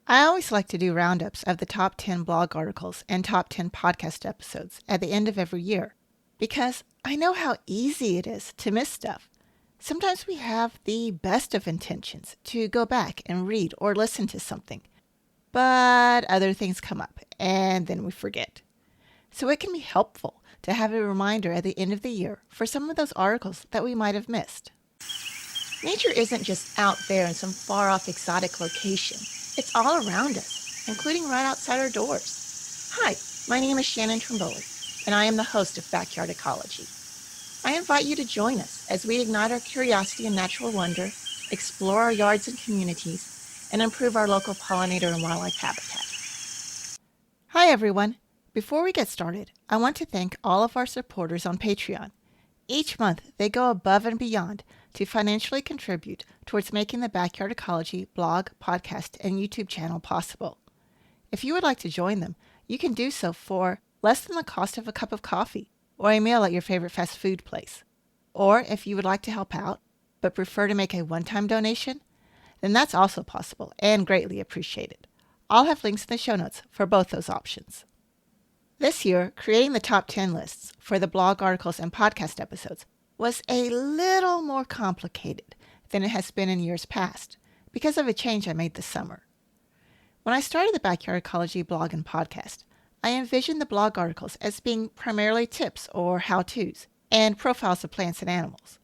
I always like to do roundups of the top 10 blog articles and top 10 podcast episodes at the end of every year because I know how easy it is to miss stuff. Sometimes we have the best of intentions to go back and read or listen to something, but other things come up and then we forget. So it can be helpful to have a reminder at the end of the year for some of those articles that we might have missed. Nature isn't just out there in some far-off exotic location. It's all around us, including right outside our doors. Hi, my name is Shannon Trimboli, and I am the host of Backyard Ecology. I invite you to join us as we ignite our curiosity and natural wonder, explore our yards and communities, and improve our local pollinator and wildlife habitat. Hi, everyone. Before we get started, I want to thank all of our supporters on Patreon. Each month, they go above and beyond to financially contribute towards making the Backyard Ecology blog, podcast, and YouTube channel possible. If you would like to join them, you can do so for less than the cost of a cup of coffee or a meal at your favorite fast food place. Or if you would like to help out, but prefer to make a one-time donation, then that's also possible and greatly appreciated. I'll have links in the show notes for both those options. This year, creating the top 10 lists for the blog articles and podcast episodes was a little more complicated than it has been in years past because of a change I made this summer. When I started the Backyard Ecology blog and podcast, I envisioned the blog articles as being primarily tips or how-tos and profiles of plants and animals,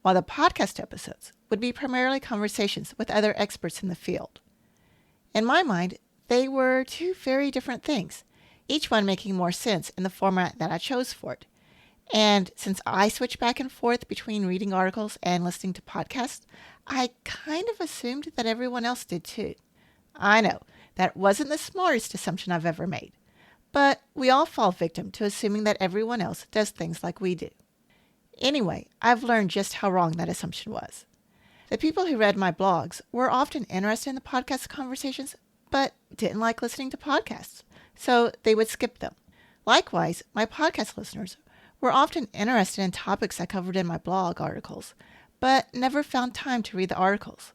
while the podcast episodes would be primarily conversations with other experts in the field. In my mind, they were two very different things, each one making more sense in the format that I chose for it. And since I switch back and forth between reading articles and listening to podcasts, I kind of assumed that everyone else did too. I know, that wasn't the smartest assumption I've ever made, but we all fall victim to assuming that everyone else does things like we do. Anyway, I've learned just how wrong that assumption was. The people who read my blogs were often interested in the podcast conversations, but didn't like listening to podcasts, so they would skip them. Likewise, my podcast listeners were often interested in topics I covered in my blog articles, but never found time to read the articles.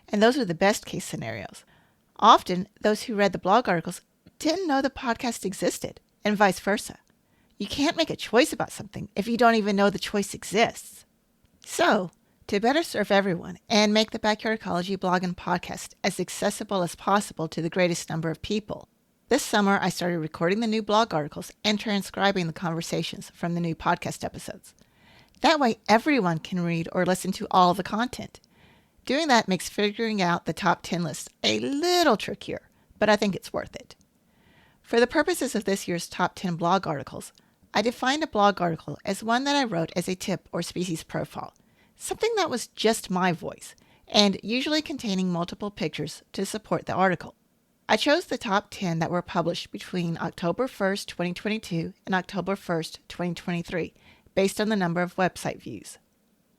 And those are the best case scenarios. Often, those who read the blog articles didn't know the podcast existed, and vice versa. You can't make a choice about something if you don't even know the choice exists. So, to better serve everyone and make the Backyard Ecology blog and podcast as accessible as possible to the greatest number of people, this summer I started recording the new blog articles and transcribing the conversations from the new podcast episodes. That way everyone can read or listen to all the content. Doing that makes figuring out the top 10 lists a little trickier, but I think it's worth it. For the purposes of this year's top 10 blog articles, I defined a blog article as one that I wrote as a tip or species profile, something that was just my voice, and usually containing multiple pictures to support the article. I chose the top 10 that were published between October 1st, 2022 and October 1st, 2023, based on the number of website views.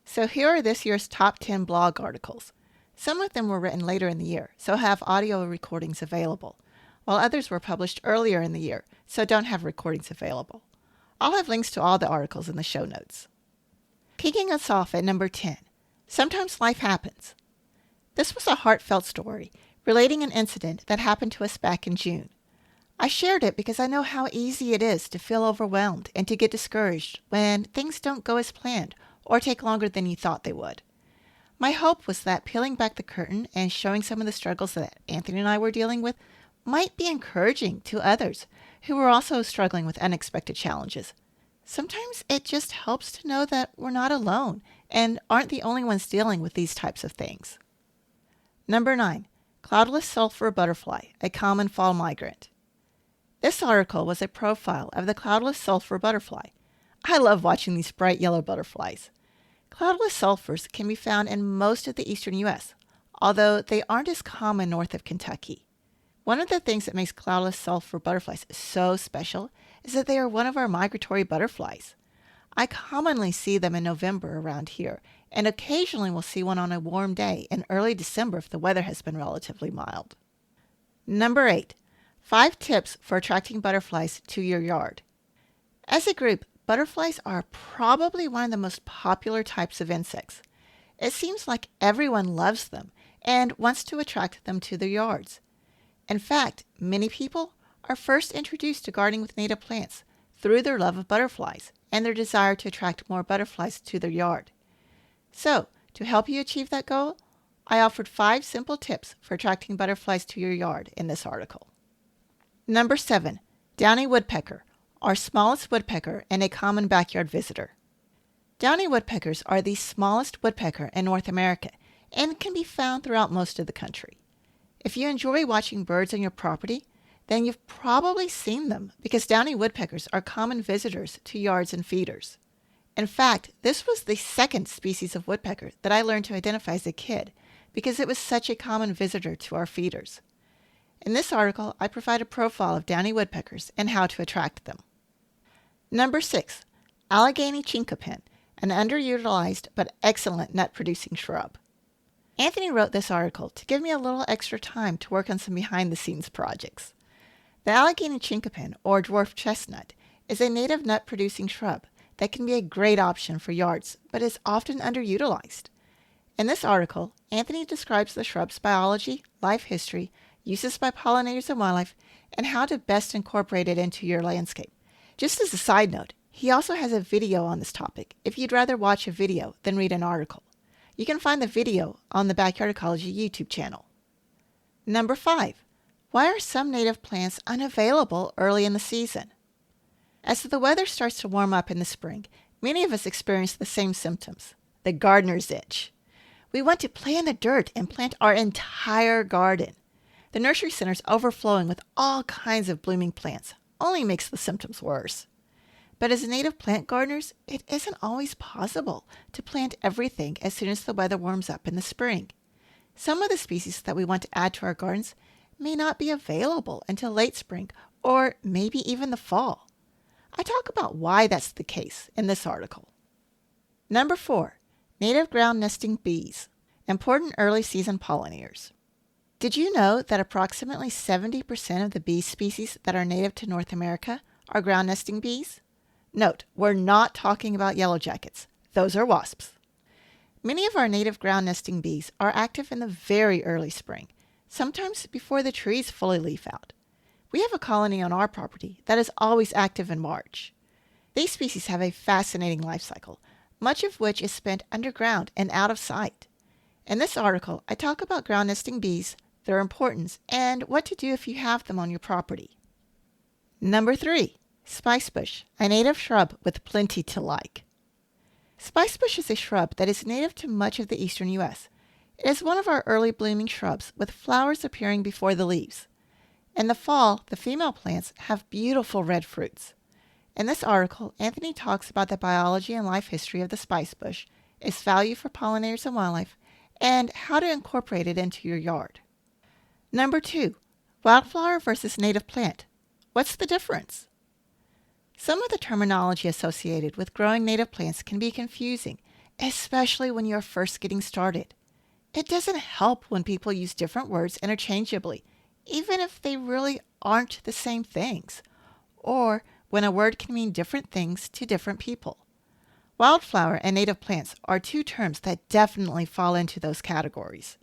So here are this year's top 10 blog articles. Some of them were written later in the year, so have audio recordings available, while others were published earlier in the year, so don't have recordings available. I'll have links to all the articles in the show notes. Kicking us off at number 10, Sometimes Life Happens. This was a heartfelt story relating an incident that happened to us back in June. I shared it because I know how easy it is to feel overwhelmed and to get discouraged when things don't go as planned or take longer than you thought they would. My hope was that peeling back the curtain and showing some of the struggles that Anthony and I were dealing with might be encouraging to others who were also struggling with unexpected challenges. Sometimes it just helps to know that we're not alone and aren't the only ones dealing with these types of things. Number 9. Cloudless sulfur butterfly, a common fall migrant. This article was a profile of the cloudless sulfur butterfly. I love watching these bright yellow butterflies. Cloudless sulfurs can be found in most of the eastern U.S., although they aren't as common north of Kentucky. One of the things that makes cloudless sulfur butterflies so special is that they are one of our migratory butterflies. I commonly see them in November around here, and occasionally will see one on a warm day in early December if the weather has been relatively mild. Number 8. 5 tips for attracting butterflies to your yard. As a group, butterflies are probably one of the most popular types of insects. It seems like everyone loves them and wants to attract them to their yards. In fact, many people are first introduced to gardening with native plants through their love of butterflies and their desire to attract more butterflies to their yard. So, to help you achieve that goal, I offered 5 simple tips for attracting butterflies to your yard in this article. Number 7. Downy woodpecker, our smallest woodpecker and a common backyard visitor. Downy woodpeckers are the smallest woodpecker in North America and can be found throughout most of the country. If you enjoy watching birds on your property, then you've probably seen them because downy woodpeckers are common visitors to yards and feeders. In fact, this was the second species of woodpecker that I learned to identify as a kid because it was such a common visitor to our feeders. In this article, I provide a profile of downy woodpeckers and how to attract them. Number 6. Allegheny chinkapin, an underutilized but excellent nut-producing shrub. Anthony wrote this article to give me a little extra time to work on some behind-the-scenes projects. The Allegheny chinkapin, or dwarf chestnut, is a native nut-producing shrub that can be a great option for yards, but is often underutilized. In this article, Anthony describes the shrub's biology, life history, uses by pollinators and wildlife, and how to best incorporate it into your landscape. Just as a side note, he also has a video on this topic if you'd rather watch a video than read an article. You can find the video on the Backyard Ecology YouTube channel. Number 5. Why are some native plants unavailable early in the season? As the weather starts to warm up in the spring, many of us experience the same symptoms, the gardener's itch. We want to play in the dirt and plant our entire garden. The nursery center is overflowing with all kinds of blooming plants, only makes the symptoms worse. But as native plant gardeners, it isn't always possible to plant everything as soon as the weather warms up in the spring. Some of the species that we want to add to our gardens may not be available until late spring or maybe even the fall. I talk about why that's the case in this article. Number 4. Native ground nesting bees, important early season pollinators. Did you know that approximately 70% of the bee species that are native to North America are ground nesting bees? Note, we're not talking about yellow jackets. Those are wasps. Many of our native ground nesting bees are active in the very early spring, sometimes before the trees fully leaf out. We have a colony on our property that is always active in March. These species have a fascinating life cycle, much of which is spent underground and out of sight. In this article, I talk about ground nesting bees, their importance, and what to do if you have them on your property. Number 3. Spicebush, a native shrub with plenty to like. Spicebush is a shrub that is native to much of the eastern U.S. It is one of our early blooming shrubs with flowers appearing before the leaves. In the fall, the female plants have beautiful red fruits. In this article, Anthony talks about the biology and life history of the spicebush, its value for pollinators and wildlife, and how to incorporate it into your yard. Number 2. Wildflower versus native plant. What's the difference? Some of the terminology associated with growing native plants can be confusing, especially when you're first getting started. It doesn't help when people use different words interchangeably, even if they really aren't the same things, or when a word can mean different things to different people. Wildflower and native plants are 2 terms that definitely fall into those categories.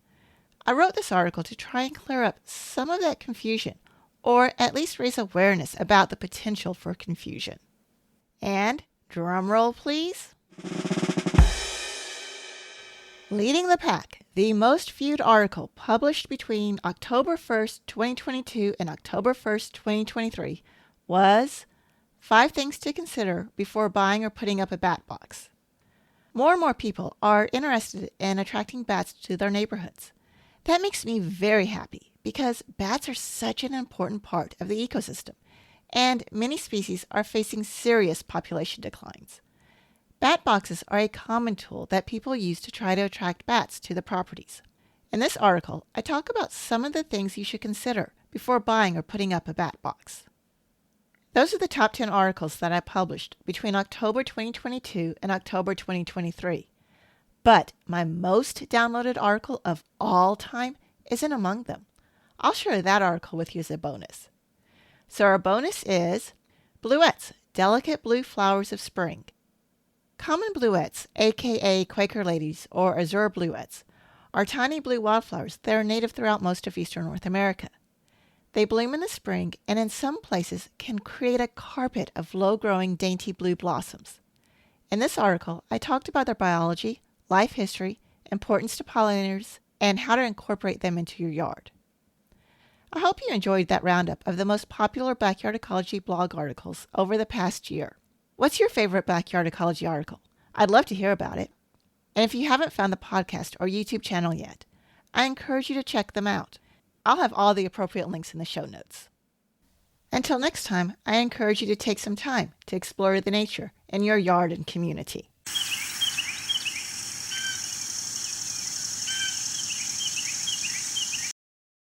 I wrote this article to try and clear up some of that confusion, or at least raise awareness about the potential for confusion. And, drum roll please. Leading the pack, the most viewed article published between October 1st, 2022 and October 1st, 2023 was 5 things to consider before buying or putting up a bat box. More and more people are interested in attracting bats to their neighborhoods. That makes me very happy because bats are such an important part of the ecosystem, and many species are facing serious population declines. Bat boxes are a common tool that people use to try to attract bats to the properties. In this article, I talk about some of the things you should consider before buying or putting up a bat box. Those are the top 10 articles that I published between October 2022 and October 2023. But my most downloaded article of all time isn't among them. I'll share that article with you as a bonus. So our bonus is Bluettes, Delicate Blue Flowers of Spring. Common bluettes, aka Quaker ladies or azure bluettes, are tiny blue wildflowers that are native throughout most of eastern North America. They bloom in the spring and in some places can create a carpet of low-growing dainty blue blossoms. In this article, I talked about their biology, life history, importance to pollinators, and how to incorporate them into your yard. I hope you enjoyed that roundup of the most popular backyard ecology blog articles over the past year. What's your favorite backyard ecology article? I'd love to hear about it. And if you haven't found the podcast or YouTube channel yet, I encourage you to check them out. I'll have all the appropriate links in the show notes. Until next time, I encourage you to take some time to explore the nature in your yard and community.